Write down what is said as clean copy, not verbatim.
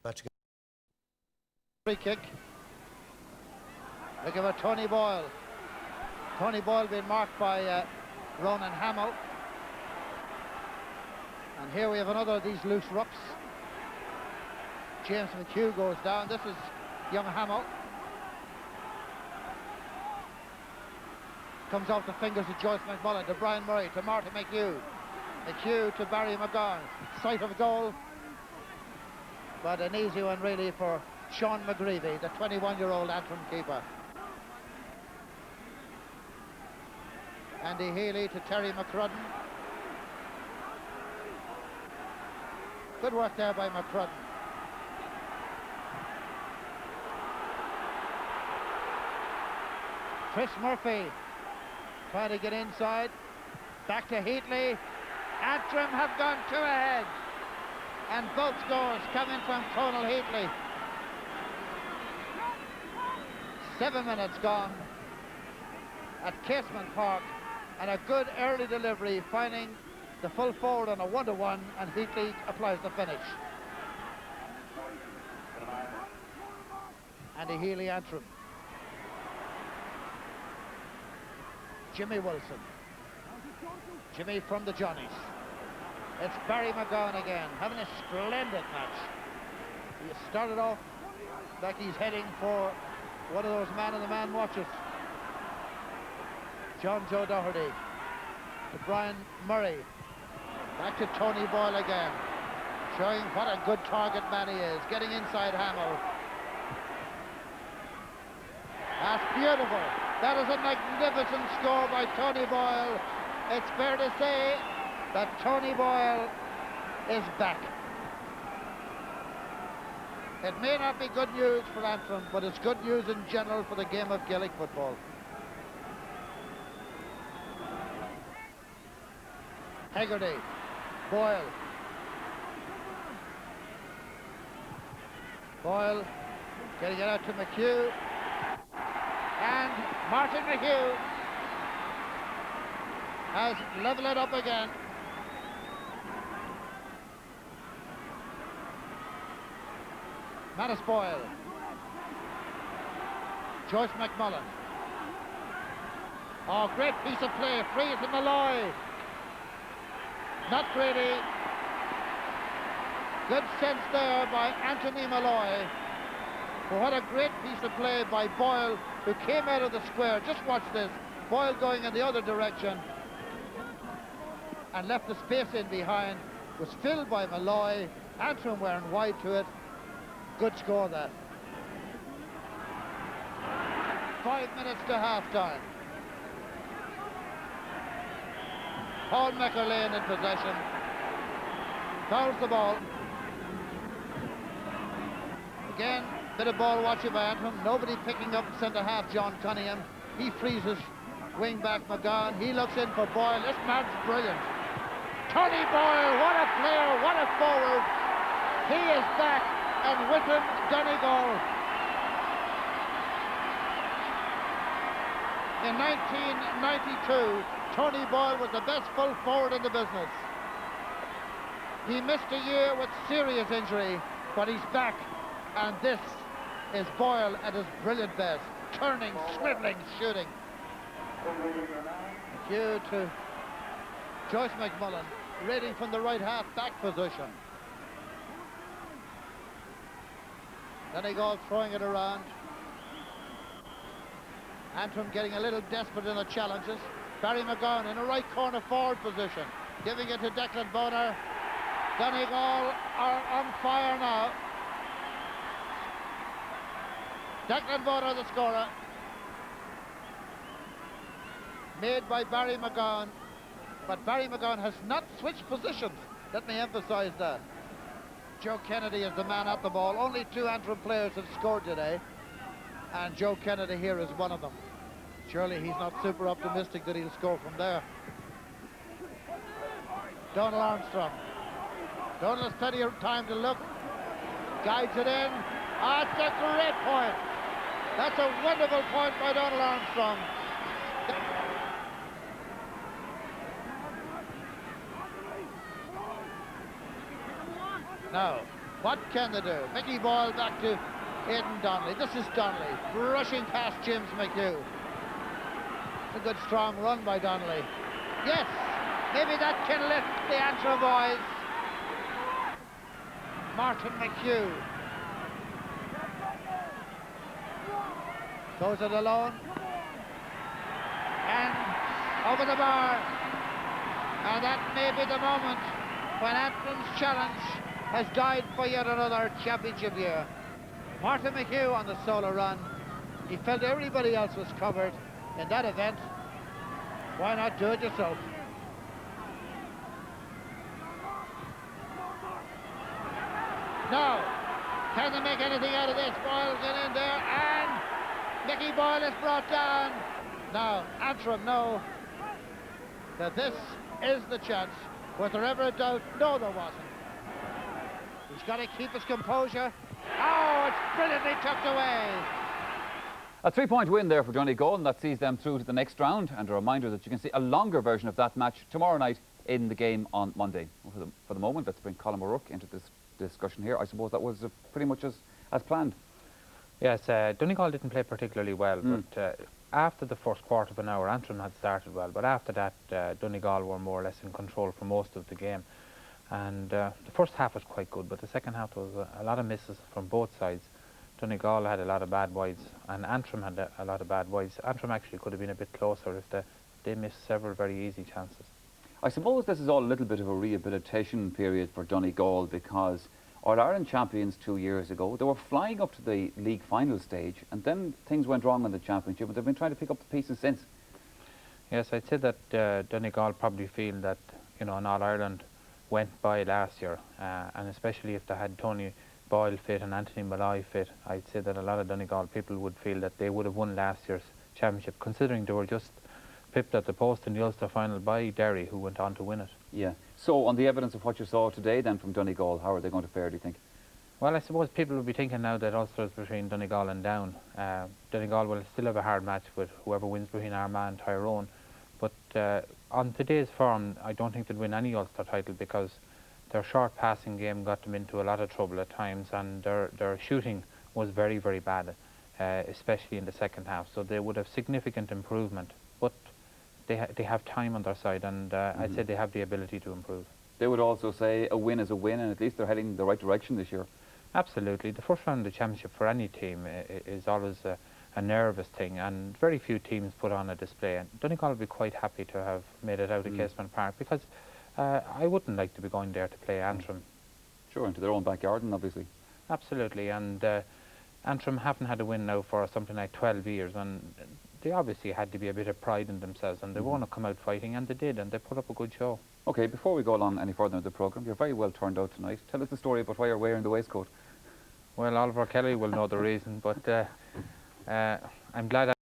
Match. Free kick. Looking for Tony Boyle. Tony Boyle being marked by Ronan Hamill. And here we have another of these loose rucks. James McHugh goes down. This is young Hamill. Comes off the fingers of Joyce McMullen to Brian Murray to Martin McHugh. McHugh to Barry McGowan. Sight of goal. But an easy one really for Sean McGreevy, the 21-year-old Antrim keeper. Andy Healy to Terry McCrudden. Good work there by McCrudden. Chris Murphy trying to get inside. Back to Heatley. Antrim have gone 2 ahead. And both scores coming from Conal Heatley. 7 minutes gone at Casement Park, and a good early delivery, finding the full forward on a 1-to-1, and Heatley applies the finish. Andy Healy, Antrim. Jimmy Wilson. Jimmy from the Johnnies. It's Barry McGowan again, having a splendid match. He started off like he's heading for one of those man-in-the-man watches. John Joe Doherty to Brian Murray. Back to Tony Boyle again, showing what a good target man he is, getting inside Hamill. That's beautiful. That is a magnificent score by Tony Boyle. It's fair to say that Tony Boyle is back. It may not be good news for Antrim, but it's good news in general for the game of Gaelic football. Hegarty, Boyle. Boyle getting it out to McHugh. And Martin McHugh has leveled it up again. Mattis Boyle. Joyce McMullen. Oh, great piece of play. Free to Malloy. Not pretty. Good sense there by Anthony Malloy. But what a great piece of play by Boyle, who came out of the square. Just watch this. Boyle going in the other direction and left the space in behind. Was filled by Malloy. Antrim wearing wide to it. Good score that. 5 minutes to half-time. Paul McErlane in possession. Fouls the ball. Again, bit of ball watching by Antrim. Nobody picking up centre-half John Cunningham. He freezes wing-back McGowan. He looks in for Boyle. This man's brilliant. Tony Boyle, what a player, what a forward. He is back, and with him, Donegal. In 1992, Tony Boyle was the best full forward in the business. He missed a year with serious injury, but he's back, and this is Boyle at his brilliant best. Turning, swiveling, shooting. Due to Joyce McMullen, raiding from the right half back position. Donegal throwing it around. Antrim getting a little desperate in the challenges. Barry McGowan in a right corner forward position, giving it to Declan Bonner. Donegal are on fire now. Declan Bonner, the scorer. Made by Barry McGowan. But Barry McGowan has not switched positions. Let me emphasize that. Joe Kennedy is the man at the ball. Only 2 Antrim players have scored today, and Joe Kennedy here is one of them. Surely he's not super optimistic that he'll score from there. Donald Armstrong. Donald has plenty of time to look. Guides it in. Ah, it's a great point. That's a wonderful point by Donald Armstrong. Now, What can they do? Mickey Boyle back to Aidan Donnelly. This is Donnelly brushing past James McHugh. It's a good strong run by Donnelly. Yes, maybe that can lift the Antrim boys. Martin McHugh goes it alone and over the bar, and that may be the moment when Antrim's challenge has died for yet another championship year. Martin McHugh on the solo run. He felt everybody else was covered in that event. Why not do it yourself? Now, can they make anything out of this? Boyle's in there, and Mickey Boyle is brought down. Now, Antrim know that this is the chance. Was there ever a doubt? No, there wasn't. He's got to keep his composure. Oh, it's brilliantly tucked away. A 3-point win there for Donegal, and that sees them through to the next round. And a reminder that you can see a longer version of that match tomorrow night in the game on Monday. For the moment, let's bring Colin O'Rourke into this discussion here. I suppose that was pretty much as planned. Yes, Donegal didn't play particularly well, but after the first quarter of an hour, Antrim had started well, but after that, Donegal were more or less in control for most of the game. And the first half was quite good, but the second half was a lot of misses from both sides. Donegal had a lot of bad wides, and Antrim had a lot of bad wides. Antrim actually could have been a bit closer if they missed several very easy chances. I suppose this is all a little bit of a rehabilitation period for Donegal, because All-Ireland champions 2 years ago, they were flying up to the league final stage, and then things went wrong in the championship, and they've been trying to pick up the pieces since. Yes, I'd say that Donegal probably feel that, you know, an All-Ireland went by last year, and especially if they had Tony Boyle fit and Anthony Malloy fit, I'd say that a lot of Donegal people would feel that they would have won last year's championship, considering they were just pipped at the post in the Ulster final by Derry, who went on to win it. Yeah. So, on the evidence of what you saw today then from Donegal, how are they going to fare, do you think? Well, I suppose people will be thinking now that Ulster is between Donegal and Down. Donegal will still have a hard match with whoever wins between Armagh and Tyrone. But on today's form, I don't think they'll win any Ulster title, because their short passing game got them into a lot of trouble at times, and their shooting was very, very bad, especially in the second half. So they would have significant improvement, but they have time on their side, and I'd say they have the ability to improve. They would also say a win is a win, and at least they're heading in the right direction this year. Absolutely. The first round of the championship for any team is always a nervous thing, and very few teams put on a display. And Donegal will be quite happy to have made it out of Casement Park, because I wouldn't like to be going there to play Antrim. Sure, into their own backyard, and obviously. Absolutely, and Antrim haven't had a win now for something like 12 years, and they obviously had to be a bit of pride in themselves, and they want to come out fighting, and they did, and they put up a good show. Okay, before we go along any further in the programme, you're very well turned out tonight. Tell us the story about why you're wearing the waistcoat. Well, Oliver Kelly will know the reason, but I'm glad